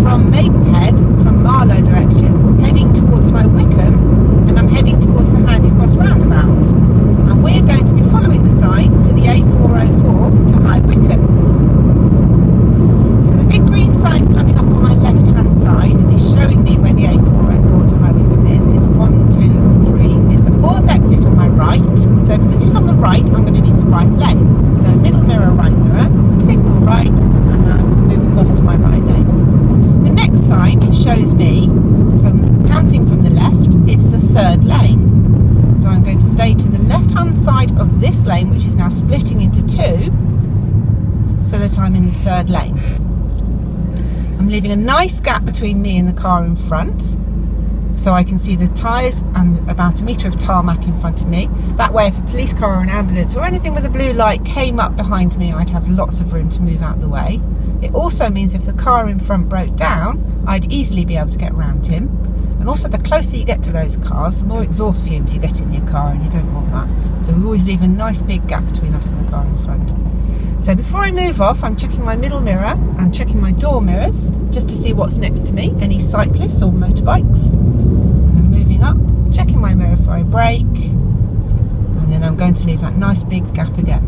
from Maidenhead, from Marlow direction, heading towards High Wycombe, and I'm heading towards the Handycross Roundabout. And we're going to be following the sign to the A404 to High Wycombe. So the big green sign coming up on my left-hand side is showing me where the A404 to High Wycombe is. It's 1, 2, 3. It's the fourth exit on my right. So because it's on the right, I'm going to need the right lane. So middle mirror, right mirror, signal right, and now I'm going to move across to my right lane. The next sign shows me, from counting from the left, it's the third lane. So I'm going to stay to the left-hand side of this lane, which is now splitting into two, so that I'm in the third lane. I'm leaving a nice gap between me and the car in front, so I can see the tyres and about a metre of tarmac in front of me. That way, if a police car or an ambulance or anything with a blue light came up behind me, I'd have lots of room to move out the way. It also means if the car in front broke down, I'd easily be able to get around him. And also, the closer you get to those cars, the more exhaust fumes you get in your car, and you don't want that. So we always leave a nice big gap between us and the car in front. So before I move off, I'm checking my middle mirror and checking my door mirrors just to see what's next to me, any cyclists or motorbikes. And then moving up, checking my mirror before I brake, and then I'm going to leave that nice big gap again.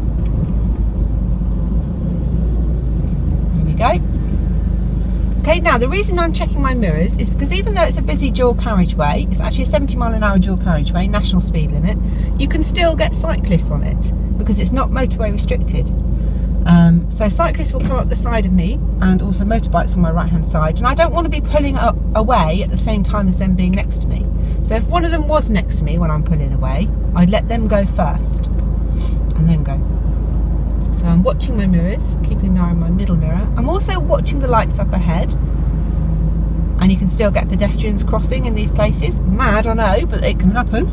There we go. Okay, now the reason I'm checking my mirrors is because even though it's a busy dual carriageway, it's actually a 70-mile-an-hour dual carriageway, national speed limit, you can still get cyclists on it because it's not motorway restricted. So cyclists will come up the side of me, and also motorbikes on my right hand side, and I don't want to be pulling up away at the same time as them being next to me. So if one of them was next to me when I'm pulling away, I'd let them go first and then go. So I'm watching my mirrors, keeping an eye on my middle mirror. I'm also watching the lights up ahead, and you can still get pedestrians crossing in these places. Mad, I know, but it can happen.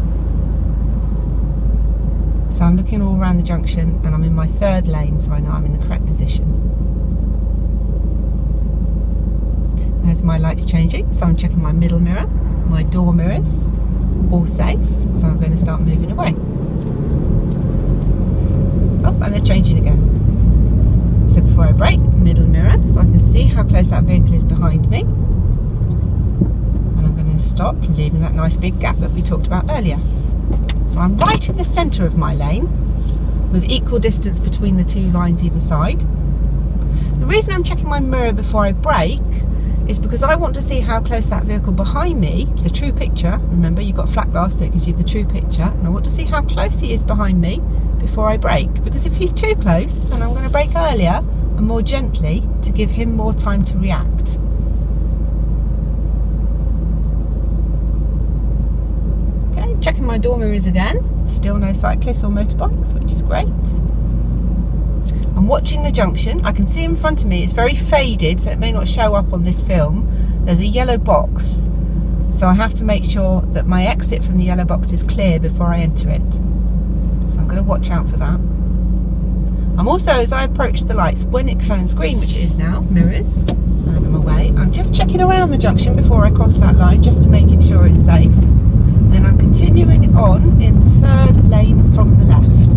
So I'm looking all around the junction, and I'm in my third lane, so I know I'm in the correct position. There's my lights changing, so I'm checking my middle mirror, my door mirrors, all safe, so I'm going to start moving away. Oh, and they're changing again. So before I brake, middle mirror, so I can see how close that vehicle is behind me. And I'm going to stop, leaving that nice big gap that we talked about earlier. So I'm right in the centre of my lane, with equal distance between the two lines either side. The reason I'm checking my mirror before I brake is because I want to see how close that vehicle behind me, the true picture, remember you've got flat glass so it gives you the true picture, and I want to see how close he is behind me before I brake, because if he's too close, then I'm going to brake earlier and more gently to give him more time to react. Okay, checking my door mirrors again, still no cyclists or motorbikes, which is great. I'm watching the junction. I can see in front of me, it's very faded, so it may not show up on this film. There's a yellow box, so I have to make sure that my exit from the yellow box is clear before I enter it. So I'm going to watch out for that. I'm also, as I approach the lights, when it turns green, which it is now, mirrors, and I'm away, I'm just checking around the junction before I cross that line, just to make sure it's safe. And then I'm continuing on in the third lane from the left.